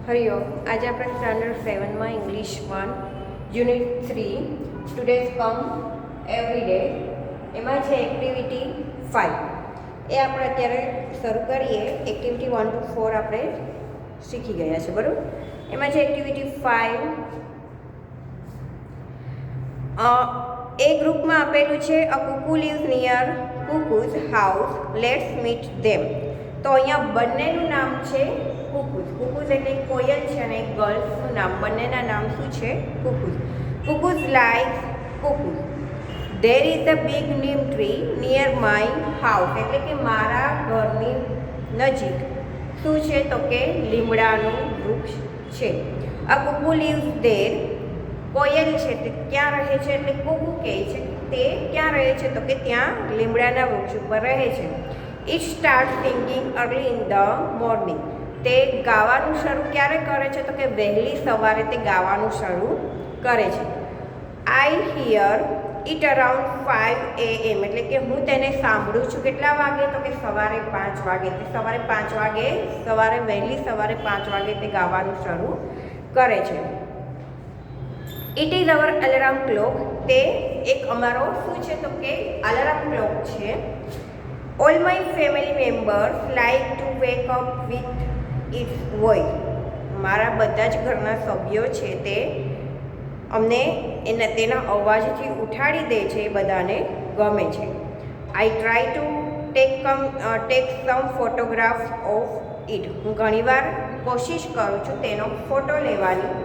હરિઓમ. આજે આપણે standard 7માં English 1 unit 3 today's કમ every day એમાં છે એક્ટિવિટી 5. એ આપણે અત્યારે શરૂ કરીએ. એક્ટિવિટી 1 to 4 આપણે શીખી ગયા છે, બરાબર. એમાં છે એક્ટિવિટી 5. એ ગ્રુપમાં આપેલું છે a cuckoo lives near Kuku's house, let's meet them. તો અહીંયા બંનેનું નામ છે કુકુઝ. કુકુઝ એટલે કોયલ છે અને એક ગર્લ્સનું નામ, બંનેના નામ શું છે? Kuku's. Kuku's likes Kuku's. There is a big neem tree near my house. એટલે કે મારા ઘરની નજીક શું છે? તો કે લીમડાનું વૃક્ષ છે. A cuckoo leaves there. કોયલ છે તે ક્યાં રહે છે? એટલે કુકુ કહે છે તે ક્યાં રહે છે? તો કે ત્યાં લીમડાના વૃક્ષ ઉપર રહે છે. It start singing early in the morning. તે ગાવાનું શરૂ ક્યારે કરે છે? તો કે વહેલી સવારે તે ગાવાનું શરૂ કરે છે. આઈ હિયર ઇટ અરાઉન્ડ 5 AM. એટલે કે હું તેને સાંભળું છું કેટલા વાગે? તો કે સવારે 5 વાગે. તે સવારે 5 વાગે, વહેલી સવારે 5 વાગે તે ગાવાનું શરૂ કરે છે. It is our alarm clock. તે એક અમારો શું છે? તો કે અલાર્મ ક્લોક છે. All my family members like to wake up with it's voice. મારા બધા જ ઘરના સભ્યો છે તે અમને તેના અવાજથી ઉઠાડી દે છે. એ બધાને ગમે છે. I try to take some photographs of it. હું ઘણીવાર કોશિશ કરું છું તેનો ફોટો લેવાની.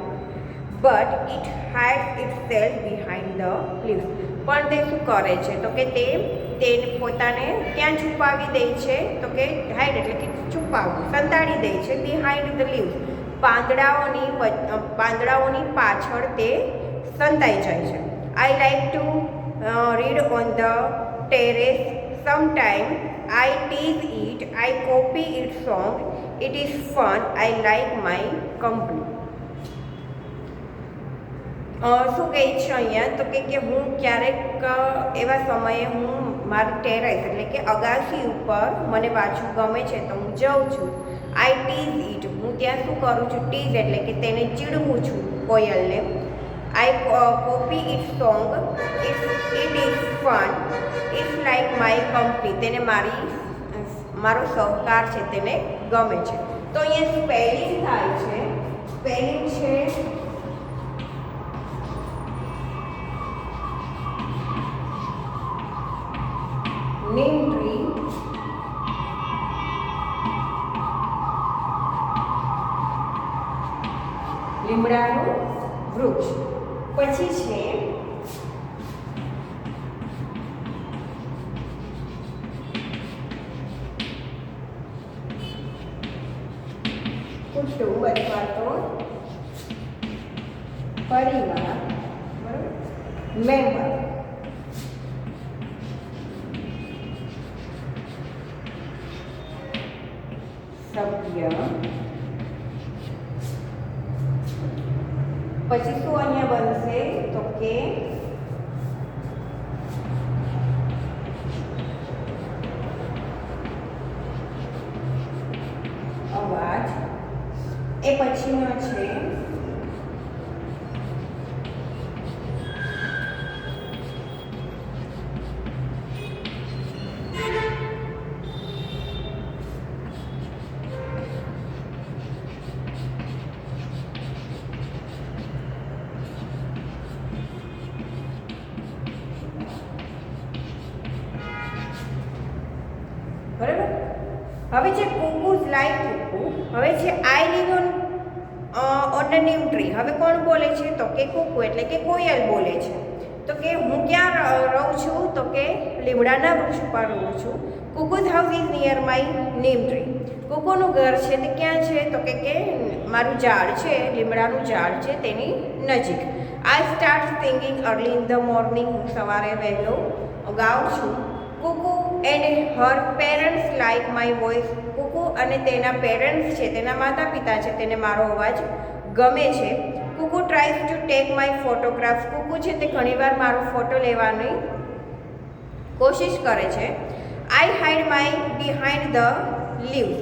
But it hides itself behind the leaves. પણ તે શું કરે છે? તો કે તેને પોતાને ક્યાં છુપાવી દે છે? તો કે હાઇડ એટલે કે છુપાવવું, સંતાડી દે છે. Behind the leaves. પાંદડાઓની પાછળ તે સંતાઈ જાય છે. I like to read on the terrace sometime. I tease it. I copy it song. It is fun. I like my company. શું કહે છે અહીંયા? તો કે હું ક્યારેક એવા સમયે હું મારી ટેરેસ એટલે કે અગાસી ઉપર મને વાંચવું ગમે છે તો હું જાઉં છું. આઈ ટીઝ ઇટ. હું ત્યાં શું કરું છું? ટીઝ એટલે કે તેને ચીડવું છું, કોયલને. I copy it song. It is fun. It's like my company. તેને મારો સહકાર છે, તેને ગમે છે. તો અહીંયા સ્પેલિંગ થાય છે. સ્પેલિંગ છે નીમ ટ્રી, લીમડાનું વૃક્ષ. પછી છે કુટુંબ અથવા તો પરિવાર, બરાબર, મેમ્બર. સભ્ય. પછી શું અહીંયા બનશે? તો કે અવાજ. એ પછીનો છે બરાબર. હવે છે કુકુઝ લાઈક કુકુ. હવે છે I live on the neem tree. હવે કોણ બોલે છે? તો કે કુકુ એટલે કે કોયલ બોલે છે. તો કે હું ક્યાં રહું છું? તો કે લીમડાના વૃક્ષ ઉપર રહું છું. Kuku's house is near my neem tree. કુકુનું ઘર છે તે ક્યાં છે? તો કે મારું ઝાડ છે, લીમડાનું ઝાડ છે તેની નજીક. I start singing early in the morning. હું સવારે વહેલો ગાઉં છું. Kuku and her parents like my voice. Kuku અને તેના પેરેન્ટ્સ છે, તેના માતા પિતા છે, તેને મારો અવાજ ગમે છે. Kuku tries to take my photographs. Kuku છે તે ઘણીવાર મારો ફોટો લેવાની કોશિશ કરે છે. I hide my behind the leaves.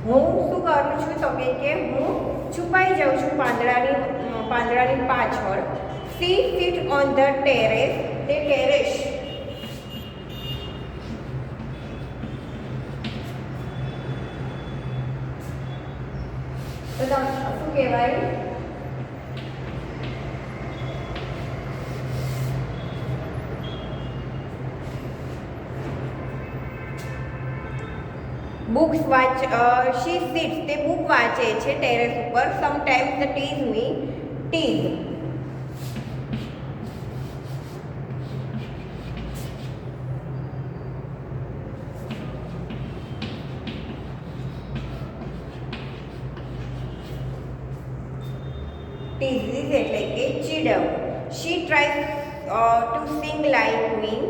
હું શું કરું છું તો કે હું છુપાઈ જાઉં છું પાંદડાની પાછળ. She sit on the terrace, તે ટેરેસ તો શું કહેવાય? બુક્સ શી સિટ્સ, તે બુક વાંચે છે ટેરેસ ઉપર. Sometimes the tease me, tease tease એટલે કે ચીડવ. She try to sing like me,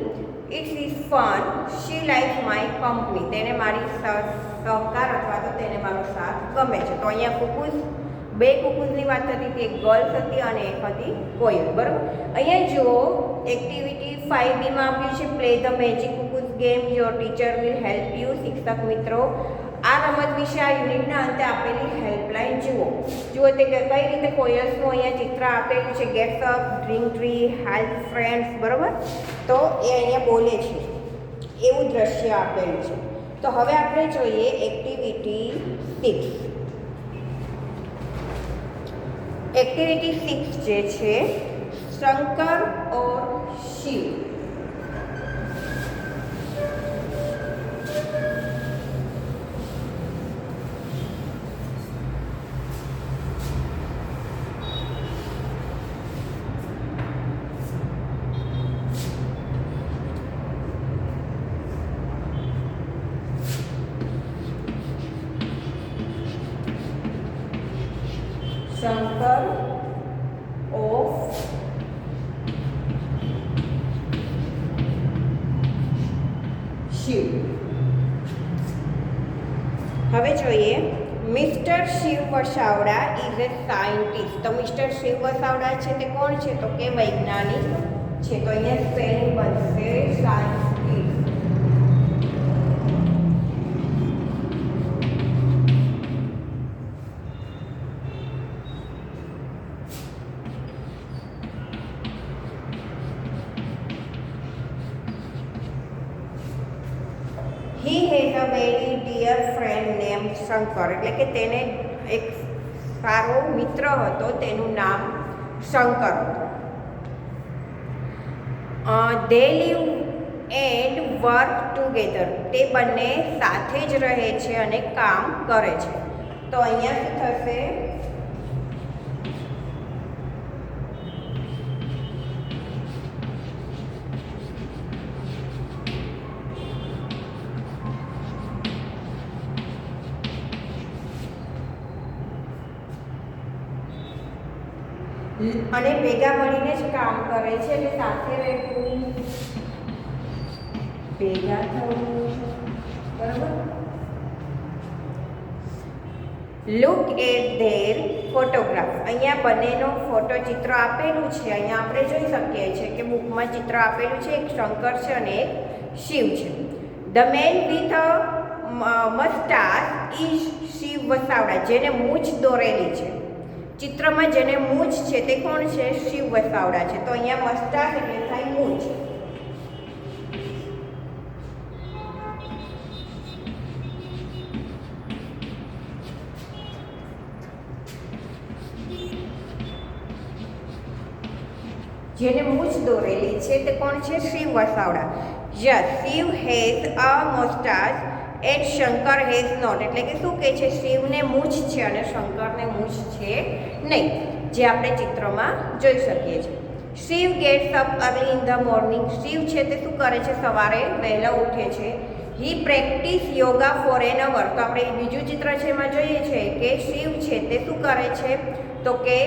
it's is fun. She like my company, તેને મારી સહકાર અથવા તો તેને મારો સાથ ગમે છે. તો અહીંયા કુકુઝ, બે કુકુઝની વાત થતી હતી, એક ગર્લ્સ હતી અને એક હતી કોયલ. બરાબર. અહીંયા જુઓ એક્ટિવિટી 5B માં આપ્યું છે play the magic Kuku's game, your teacher will help you. શિક્ષક મિત્રો આ રમત વિશે આ યુનિટના અંતે આપેલી હેલ્પલાઇન જુઓ તે કઈ રીતે કોયલ્સનું અહીંયા ચિત્ર આપેલું છે. Gets up, drink tree, help friends. બરાબર. તો એ અહીંયા બોલે છે એવું દ્રશ્ય આપેલું છે. તો હવે આપણે જોઈએ એક્ટિવિટી 6. એક્ટિવિટી 6 જે છે શંકર ઓર શિવ. શંકર ઓફ શિવ. હવે જોઈએ mister Shiv Vasavada is a scientist. તો મિસ્ટર શિવ વસાવડા છે તે કોણ છે તો કે વૈજ્ઞાનિક છે. તો અહીંયા સ્પેલિંગ બનશે scientist. He has a very dear friend named Shankar, એટલે કે તેને એક સારો મિત્ર હતો, તેનું નામ શંકર હતું. They live and work together, તે બંને સાથે જ રહે છે અને કામ કરે છે. તો અહીંયા શું થશે? અને ભેગા મળીને જ કામ કરે છે, એટલે સાથે રહેવું, ભેગા થવું. બરાબર. Look at their photograph. અહીંયા બંનેનો ફોટો ચિત્ર આપેલું છે. અહીંયા આપણે જોઈ શકીએ છીએ કે બુકમાં ચિત્ર આપેલું છે. એક શંકર છે અને એક શિવ છે. The man with moustache is Shiv Vasavada, જેને મૂછ દોરેલી છે. ચિત્રમાં જેને મૂછ છે તે કોણ છે? શિવ વસાવડા છે. તો અહીંયા મસ્ટાશ એટલે થાય મૂછ. જેને મૂછ દોરેલી છે તે કોણ છે? Shiv Vasavada. Yes, Shiv has a moustache and Shankar has not, એટલે કે શું કહે છે? શિવને મૂછ છે અને શંકરને મૂછ છે નહીં, જે આપણે ચિત્રમાં જોઈ શકીએ છીએ. Shiv gets up early in the morning. Shiv છે તે શું કરે છે? સવારે વહેલા ઉઠે છે. He practise yoga for an hour. તો આપણે બીજું ચિત્ર છે એમાં જોઈએ છે કે શિવ છે તે શું કરે છે તો કે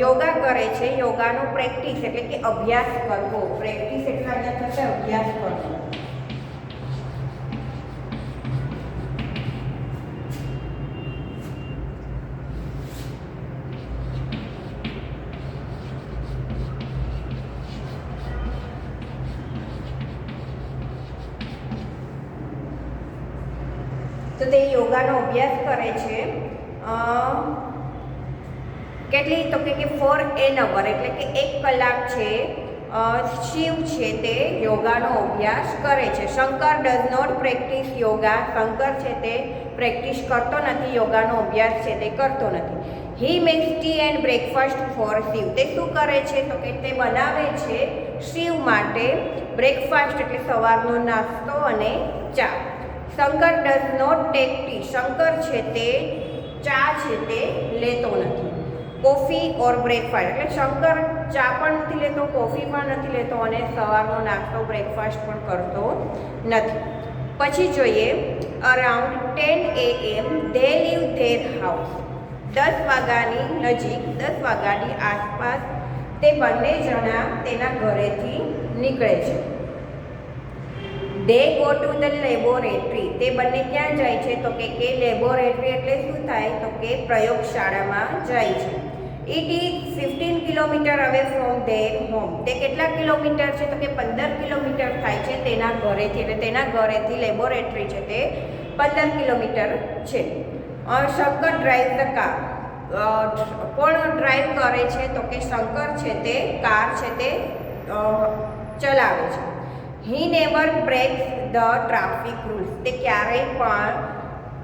યોગા કરે છે. યોગાનો પ્રેક્ટિસ એટલે કે અભ્યાસ કરવો. પ્રેક્ટિસ એટલે અહીંયા થશે અભ્યાસ કરવો. તો તે યોગાનો અભ્યાસ કરે છે કેટલી તો કે 4 hours એટલે કે 1 કલાક છે શિવ છે તે યોગાનો અભ્યાસ કરે છે. Shankar does not practise yoga. Shankar છે તે પ્રેક્ટિસ કરતો નથી, યોગાનો અભ્યાસ છે તે કરતો નથી. He makes tea and breakfast for Shiv. તે શું કરે છે તો કે તે બનાવે છે શિવ માટે બ્રેકફાસ્ટ એટલે સવારનો નાસ્તો અને ચા. Shankar does not take tea. Shankar છે તે ચા છે તે લેતો નથી. કોફી ઓર બ્રેકફાસ્ટ એટલે શંકર ચા પણ નથી લેતો, કોફી પણ નથી લેતો અને સવારનો નાસ્તો બ્રેકફાસ્ટ પણ કરતો નથી. પછી જોઈએ around 10 AM they leave there house. 10 વાગ્યાની નજીક, 10 વાગ્યાની આસપાસ તે બંને જણા તેના ઘરેથી નીકળે છે. They go to the laboratory. તે બંને ક્યાં જાય છે તો કે લેબોરેટરી એટલે શું થાય તો કે પ્રયોગશાળામાં જાય છે. It is 15 kilometre away from there home. તે કેટલા કિલોમીટર છે તો કે 15 કિલોમીટર થાય છે તેના ઘરેથી. એટલે તેના ઘરેથી લેબોરેટરી છે તે 15 કિલોમીટર છે. Shankar drive the car. કોણ ડ્રાઈવ કરે છે તો કે શંકર છે તે કાર છે તે ચલાવે છે. He never breaks the traffic rules. તે ક્યારેય પણ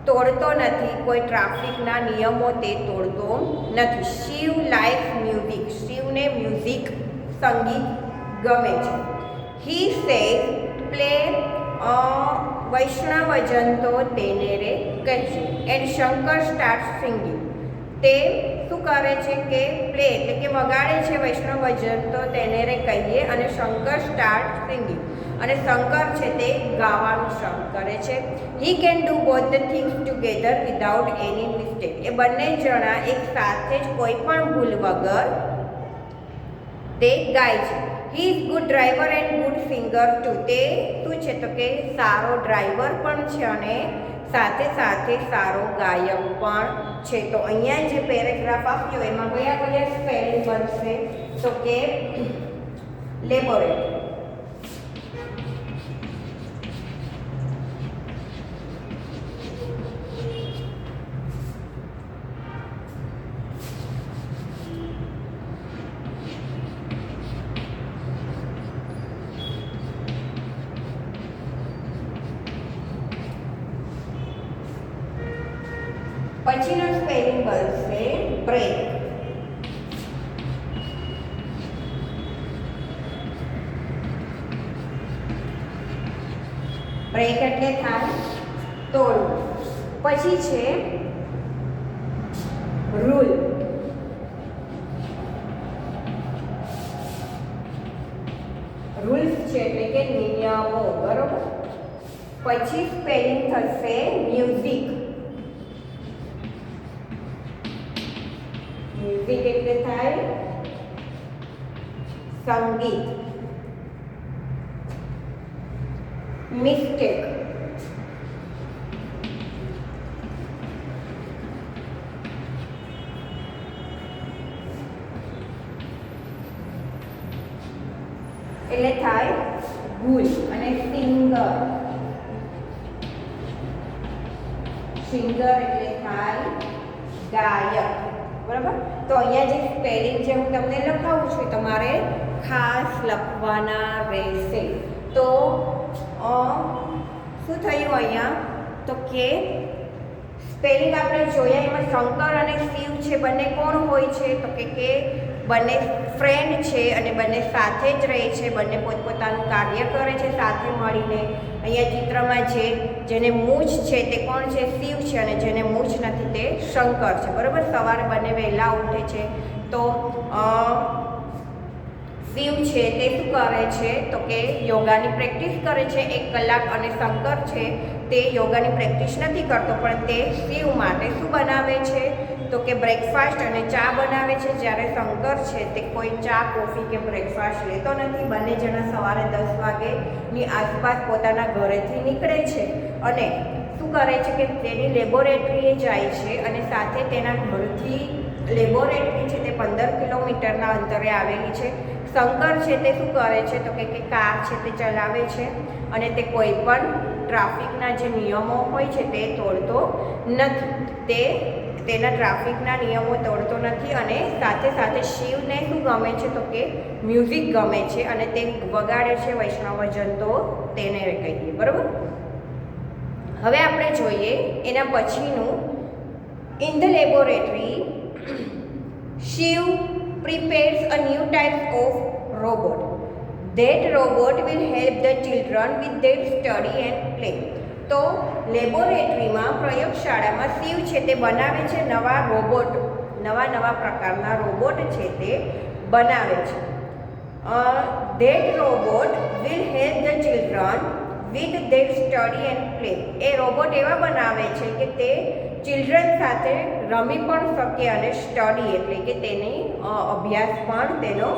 તોડતો નથી, કોઈ ટ્રાફિકના નિયમો તે તોડતો નથી. Shiv likes music. શિવને મ્યુઝિક સંગીત ગમે છે. હી સેઝ પ્લે વૈષ્ણવજન તો તેને રે કહેશે. And Shankar start singing. તે શું કરે છે કે પ્લે એટલે કે વગાડે છે વૈષ્ણવજન તો તેને રે કહીએ અને શંકર સ્ટાર્ટ સિંગિંગ અને શંકર છે તે ગાવાનું શરૂ કરે છે. He can do both the things together without any mistake. એ બંને જણા એક સાથે જ કોઈ પણ ભૂલ વગર તે ગાય છે. He is good driver and good singer too. તે શું છે તો કે સારો ડ્રાઈવર પણ છે અને સાથે સાથે સારો ગાયક પણ છે. તો અહીંયા જે પેરેગ્રાફ આપ્યો એમાં કયા કયા સ્પેલિંગ બનશે તો કે લેબોરેટરી. પછીનો સ્પેલિંગ બનશે બ્રેક. બ્રેક એટલે થાય તોડવું. પછી છે રૂલ. રૂલ્સ છે એટલે કે નિયમો, બરોબર. પછી સ્પેલિંગ થશે મ્યુઝિક. મ્યુઝિક એટલે થાય સંગીત. મિસ્ટેક. એટલે થાય ભૂલ. અને સિંગર. સિંગર એટલે થાય ગાયક, બરાબર. તો અહીંયા જે સ્પેલિંગ છે હું તમને લખાવું છું તમારે ખાસ લખવાના રહેશે. તો શું થયું અહીંયા તો કે સ્પેલિંગ આપણે જોયા એમાં શંકર અને શિવ છે બંને કોણ હોય છે તો કે બંને ફ્રેન્ડ છે અને બંને સાથે જ રહે છે. બંને પોતપોતાનું કાર્ય કરે છે સાથે મળીને. અહીંયા ચિત્રમાં જેને મૂછ છે તે કોણ છે શિવ છે અને જેને મૂછ નથી તે શંકર છે, બરાબર. સવારે બંને વહેલા ઉઠે છે તો શિવ છે તે શું કરે છે તો કે યોગાની પ્રેક્ટિસ કરે છે 1 કલાક અને શંકર છે તે યોગાની પ્રેક્ટિસ નથી કરતો પણ તે શિવ માટે શું બનાવે છે તો કે બ્રેકફાસ્ટ અને ચા બનાવે છે. જ્યારે શંકર છે તે કોઈ ચા કોફી કે બ્રેકફાસ્ટ લેતો નથી. બંને જણા સવારે 10 વાગ્યાની આસપાસ પોતાના ઘરેથી નીકળે છે અને શું કરે છે કે તેની લેબોરેટરીએ જાય છે અને સાથે તેના ઘરથી લેબોરેટરી છે તે 15 કિલોમીટરના અંતરે આવેલી છે. શંકર છે તે શું કરે છે તો કે કાર છે તે ચલાવે છે અને તે કોઈ પણ ટ્રાફિકના જે નિયમો હોય છે તે તોડતો નથી. તેના ટ્રાફિકના નિયમો તોડતો નથી. અને સાથે સાથે શિવને શું ગમે છે તો કે મ્યુઝિક ગમે છે અને તે વગાડે છે વૈષ્ણવજન તો તેને કહીએ. બરાબર. હવે આપણે જોઈએ એના પછીનું. In the laboratory Shiv prepares a new type of robot. That robot will help the children with their study and play. તો લેબોરેટરીમાં પ્રયોગશાળામાં શિવ છે તે બનાવે છે નવા રોબોટ, નવા પ્રકારના રોબોટ છે તે બનાવે છે. That robot will help the children with their study and play. A robot એવા બનાવે છે કે તે ચિલ્ડ્રન સાથે રમી પણ શકે અને સ્ટડી એટલે કે તેની અભ્યાસ પણ તેનો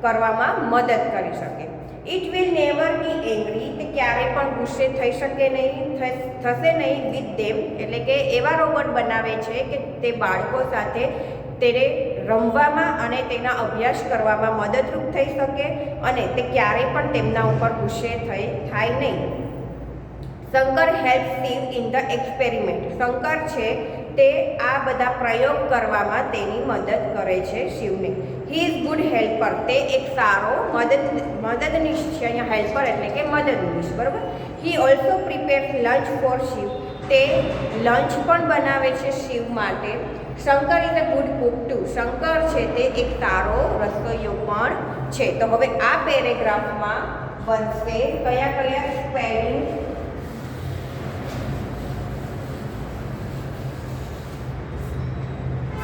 કરવામાં મદદ કરી શકે. It will never be angry. તે ક્યારેય પણ ગુસ્સે થઈ શકે નહીં, થશે નહીં વિથ ધેમ. એટલે કે એવા રોબોટ બનાવે છે કે તે બાળકો સાથે તેને રમવામાં અને તેના અભ્યાસ કરવામાં મદદરૂપ થઈ શકે અને તે ક્યારેય પણ તેમના ઉપર ગુસ્સે થાય નહીં. Shankar help Shiv in the experiment. Shankar છે તે આ બધા પ્રયોગ કરવામાં તેની મદદ કરે છે શિવને. He is good helper. તે એક સારો મદદનીશ છે. અહીંયા હેલ્પર એટલે કે મદદનીશ. બરાબર. He also prepares lunch for Shiv. તે લંચ પણ બનાવે છે શિવ માટે. Shankar is a good cook too. Shankar છે તે એક સારો રસોઈયો પણ છે. તો હવે આ પેરેગ્રાફમાં બનશે કયા સ્પેલિંગ.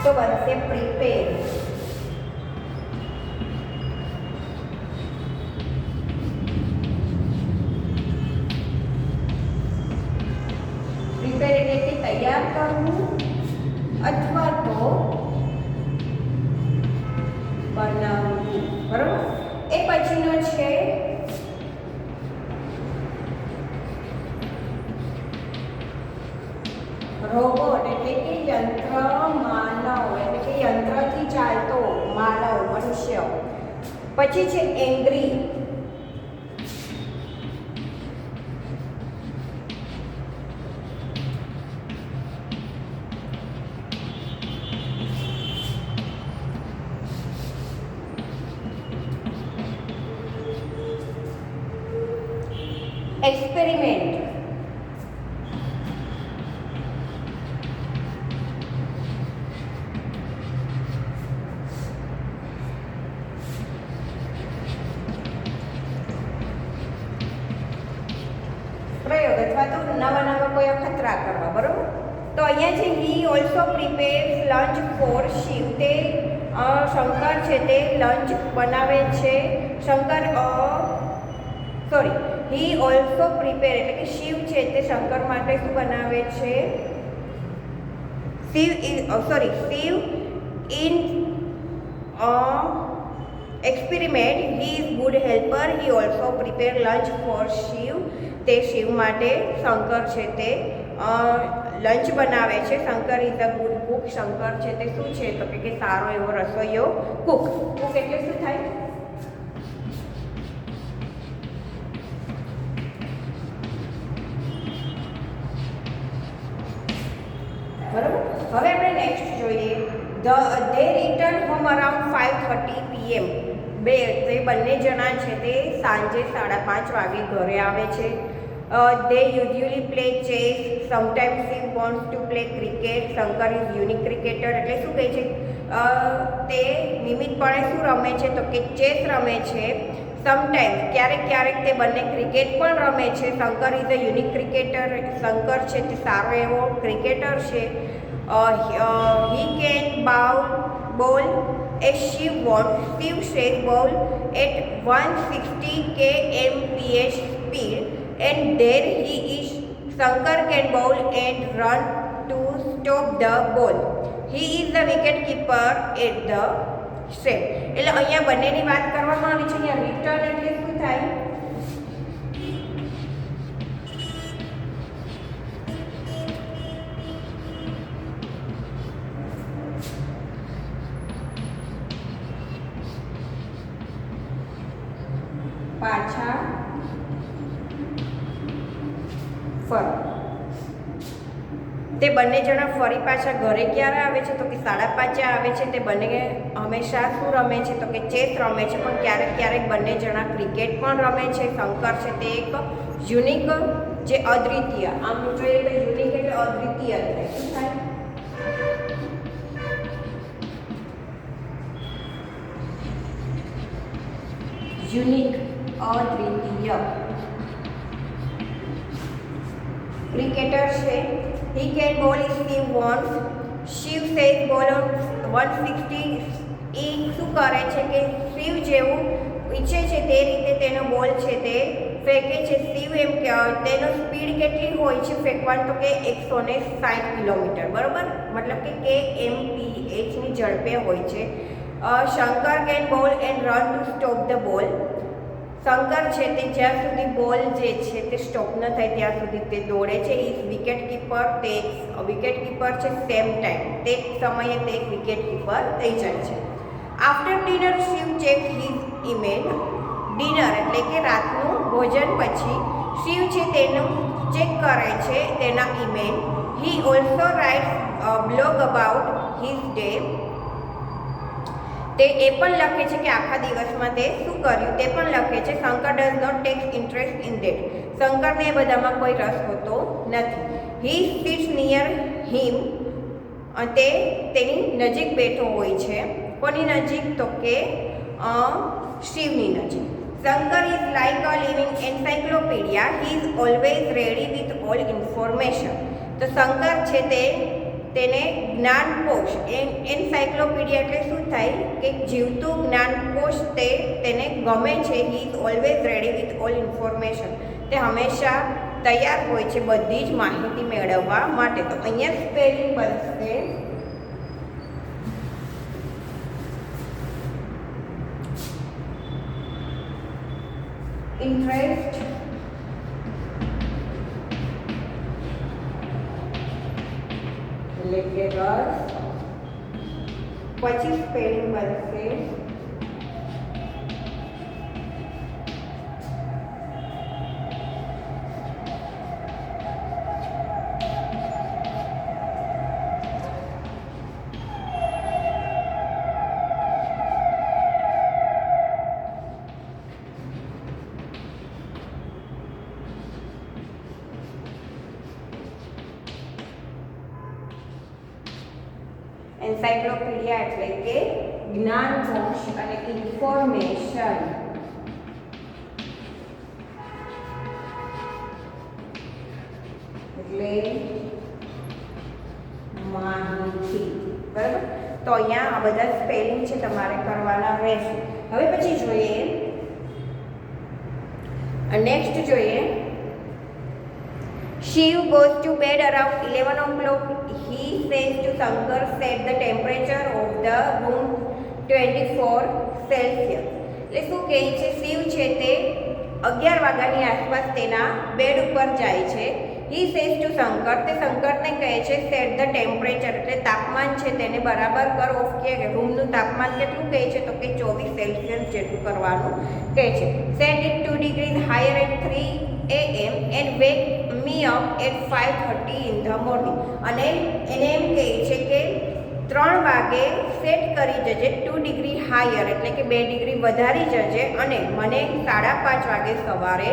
તો બનશે પ્રિપેર. પ્રિપેર એટલે કે તૈયાર કરવું અથવા તો બનાવવું. બરાબર. એ પછીનો છે રોબોટ એટલે કે યંત્ર માનવ એટલે કે યંત્રથી ચાલતો માનવ મનુષ્ય. પછી છે એંગ્રી. એક્સપેરિમેન્ટ. પ્રયોગ અથવા તો નવા કોઈ અખતરા કરવા. બરાબર. તો અહીંયા છે he also prepares lunch for Shiv. તે શંકર છે તે લંચ બનાવે છે. હી ઓલ્સો પ્રિપેર એટલે કે શિવ છે તે શંકર માટે શું બનાવે છે? Shiv in experiment he is good helper. He also prepare lunch for Shiv. તે શિવ માટે શંકર છે તે લંચ બનાવે છે. Shankar is a good cook. Shankar છે તે શું છે તો કે સારો એવો રસોઈયો. કુક એટલે શું થાય? બરાબર. હવે આપણે નેક્સ્ટ જોઈએ. they return home around 5:30 PM. તે બંને જણા છે તે સાંજે 5:30 વાગે ઘરે આવે છે. they usually play chess. sometimes he wants to play cricket. Shankar is unique cricketer એટલે શું કહે છે? તે નિયમિતપણે શું રમે છે તો કે ચેસ રમે છે. સમટાઈમ્સ ક્યારેક તે બંને ક્રિકેટ પણ રમે છે. Shankar is a unique cricketer. Shankar છે તે સારો એવો ક્રિકેટર છે. he can bowl as Shiv wants. Shiv says bowl at 160 kmph speed and there he is. Shankar can bowl and run to stop the ball. He is the wicket keeper at the step. એટલે અહીંયા બંનેની વાત કરવામાં આવી છે. અહીંયા return એટલે શું થાય? પાછા ફરો. તે બંને જણા ફરી પાછા ઘરે ક્યારે આવે છે? તો કે 5:30 આવે છે. તે બંને હંમેશા શું રમે છે? તો કે ચેસ રમે છે. પણ ક્યારેક ક્યારેક બંને જણા ક્રિકેટ પણ રમે છે. શંકર છે તે એક યુનિક, જે અદ્વિતીય, આમ જોઈએ તો યુનિક એટલે અદ્વિતીય થાય. શું થાય? યુનિક, અદ્વિતીય ક્રિકેટર છે. He can bowl if he wants. Shiv says bowl on 160. એ શું કરે છે કે શિવ જેવું ઈચ્છે છે તે રીતે તેનો બોલ છે તે ફેંકે છે. શિવ એમ કે તેનો સ્પીડ કેટલી હોય છે ફેંકવાની? તો કે 160 કિલોમીટર, બરાબર. મતલબ કે kmph ની ઝડપે હોય છે. શંકર કેન બોલ and run to stop the ball. Shankar છે તે જ્યાં સુધી બોલ જે છે તે સ્ટોપ ન થાય ત્યાં સુધી તે દોડે છે. ઇઝ વિકેટ કીપર, તે વિકેટ કીપર છે. સેમ ટાઈમ, તે સમયે તે એક વિકેટ કીપર થઈ જાય છે. After dinner Shiv check his email. Dinner એટલે કે રાતનું ભોજન પછી શિવ છે તેનું ચેક કરે છે તેના email. He also writes blog about his day. તે એ પણ લખે છે કે આખા દિવસમાં તે શું કર્યું તે પણ લખે છે. Shankar does not take interest in that. શંકરને એ બધામાં કોઈ રસ હોતો નથી. He sits near him. તે તેની નજીક બેઠો હોય છે. કોની નજીક? તો કે શિવની નજીક. Shankar is like a living encyclopaedia. He is always ready with all information. તો શંકર છે તેને જ્ઞાનકોશ, એન્સાઇક્લોપીડિયા એટલે શું થાય કે જીવતું જ્ઞાનકોશ તેને ગમે છે. He is always ready with all information. તે હંમેશા તૈયાર હોય છે બધી જ માહિતી મેળવવા માટે. તો અહીંયા સ્પેલિંગ બનશે ઇન્ટરેસ્ટ, એટલે કે રસ. પછી સ્પેલિંગ બનશે એન્સાઇક્લોપીડિયા એટલે કે જ્ઞાનકોશ અને ઇન્ફોર્મેશન એટલે માહિતી, બરાબર. તો અહીંયા આ બધા સ્પેલિંગ છે તમારે કરવાના રહેશે. હવે પછી જોઈએ નેક્સ્ટ જોઈએ. Shiv goes to bed around 11 o'clock. He says to Shankar, set the temperature of the room 24 Celsius. એટલે શું કહે છે? શિવ છે તે 11 વાગ્યાની આસપાસ તેના બેડ ઉપર જાય છે. હી સેઝ ટુ શંકર, તે શંકરને કહે છે સેટ ધ ટેમ્પરેચર એટલે તાપમાન છે તેને બરાબર કર ઓફ કે રૂમનું તાપમાન કેટલું કહે છે? તો કે 24 સેલ્સિયસ જેટલું કરવાનું કહે છે. Set it 2 degrees higher at 3 AM and wake me up at 5:30 in the morning. અને એને એમ કહે છે કે 3 વાગે સેટ કરી જજે 2 ડિગ્રી હાયર એટલે કે 2 ડિગ્રી વધારી જજે અને મને 5:30 વાગે સવારે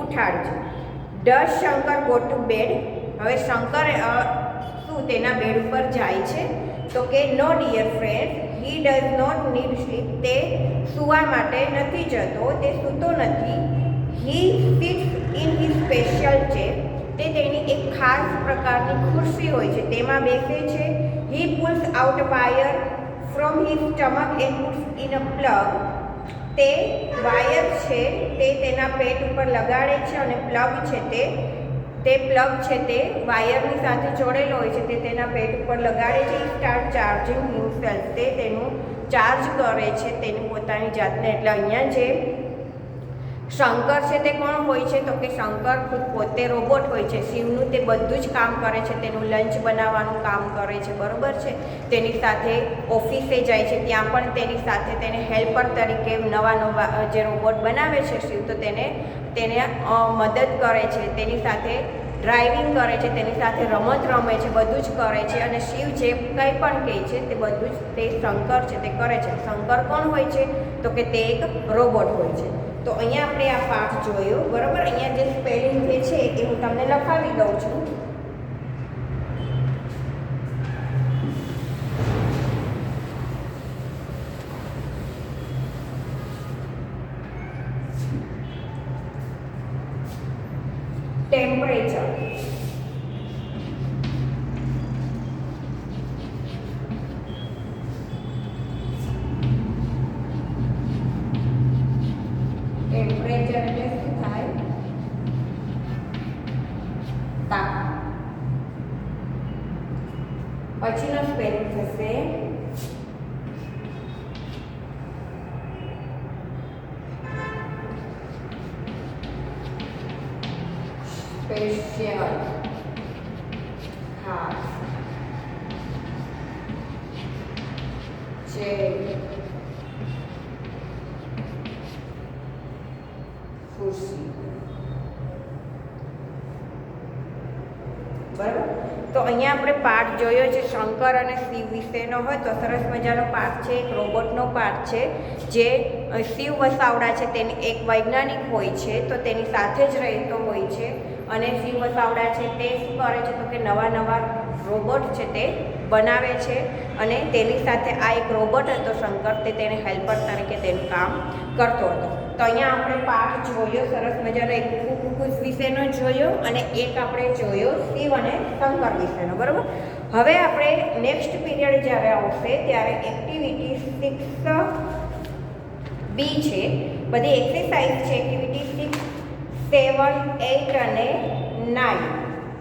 ઉઠાડજે. Does Shankar go to bed. હવે શંકર શું તેના બેડ ઉપર જાય છે? તો કે no dear friend, he does not need sleep. તે સૂવા માટે નથી જતો, તે સૂતો નથી. He sits in his special chair. તે તેની એક ખાસ પ્રકારની ખુરશી હોય છે તેમાં બેસે છે. He pulls out wire from his stomach and puts in a plug. તે વાયર છે તે તેના પેટ ઉપર લગાડે છે અને પ્લગ છે તે પ્લગ છે તે વાયરની સાથે જોડેલો હોય છે તે તેના પેટ ઉપર લગાડે છે. Start charging himself. તે તેનું ચાર્જ કરે છે તેની પોતાની જાતને. એટલે અહીંયા જે શંકર છે તે કોણ હોય છે? તો કે શંકર ખુદ પોતે રોબોટ હોય છે. શિવનું તે બધું જ કામ કરે છે. તેનું લંચ બનાવવાનું કામ કરે છે, બરોબર છે. તેની સાથે ઓફિસે જાય છે ત્યાં પણ તેની સાથે તેને હેલ્પર તરીકે નવા જે રોબોટ બનાવે છે શિવ, તો તેને મદદ કરે છે. તેની સાથે ડ્રાઇવિંગ કરે છે, તેની સાથે રમત રમે છે, બધું જ કરે છે. અને શિવ જે કંઈ પણ કહે છે તે બધું જ તે શંકર છે તે કરે છે. શંકર કોણ હોય છે? તો કે તે એક રોબોટ હોય છે. તો અહીંયા આપણે આ પાઠ જોયો, બરાબર. અહીંયા જે સ્પેલિંગ જે છે એ હું તમને લખાવી દઉં છું. ટેમ્પરેચર, ટેમ્પરેચર એટલે શું થાય? તાપમાન. પછીનો સ્પેલિંગ થશે સ્પેશિયલ, ખાસ, જે ખુશી. બરાબર. તો અહીંયા આપણે પાઠ જોયો છે શંકર અને શિવ વિશેનો હોય તો સરસ મજાનો પાઠ છે. એક રોબોટનો પાઠ છે જે શિવ વસાવડા છે તેની એક વૈજ્ઞાનિક હોય છે, તો તેની સાથે જ રહેતો હોય છે. અને શિવ વસાવડા છે તે શું કરે છે? તો કે નવા નવા રોબોટ છે તે બનાવે છે. અને તેની સાથે આ એક રોબોટ હતો શંકર, તે તેને હેલ્પર તરીકે તેનું કામ કરતો હતો. તો અહીંયા આપણે પાઠ જોયો સરસ મજાનો, એક કુકુસ વિશેનો જોયો અને એક આપણે જોયો શિવ અને શંકર વિશેનો, બરાબર. હવે આપણે નેક્સ્ટ પીરિયડ જ્યારે આવશે ત્યારે એક્ટિવિટી 6B છે, બધી એક્સરસાઇઝ છે. એક્ટિવિટી 6, 7, 8 અને 9,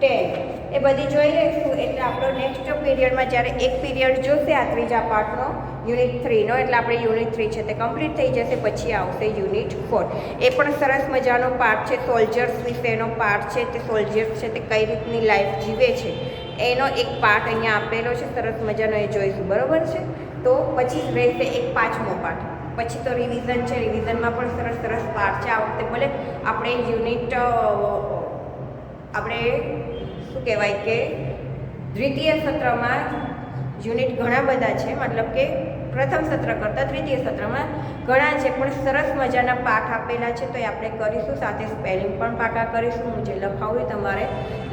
10 એ બધી જોઈ લઈશું. એટલે આપણો નેક્સ્ટ પીરિયડમાં જ્યારે એક પીરિયડ જોશે આ ત્રીજા પાર્ટનો યુનિટ 3નો, એટલે આપણે યુનિટ 3 છે તે કમ્પ્લીટ થઈ જશે. પછી આવશે યુનિટ 4. એ પણ સરસ મજાનો પાર્ટ છે. સોલ્જર્સ વિશેનો પાર્ટ છે. તે સોલ્જર્સ છે તે કઈ રીતની લાઈફ જીવે છે એનો એક પાર્ટ અહીંયા આપેલો છે સરસ મજાનો, એ જોઈશું, બરાબર છે. તો પછી રહેશે એક 5મો પાર્ટ. પછી તો રિવિઝન છે. રિવિઝનમાં પણ સરસ સરસ પાર્ટ છે. આ વખતે ભલે આપણે યુનિટ આપણે શું કહેવાય કે દ્વિતીય સત્રમાં યુનિટ ઘણા બધા છે, મતલબ કે પ્રથમ સત્ર કરતાં દ્વિતીય સત્રમાં ઘણા છે, પણ સરસ મજાના પાઠ આપેલા છે. તો એ આપણે કરીશું. સાથે સ્પેલિંગ પણ પાકા કરીશું. હું જે લખાવું તમારે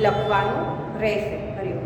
લખવાનું રહેશે. હરિઓમ.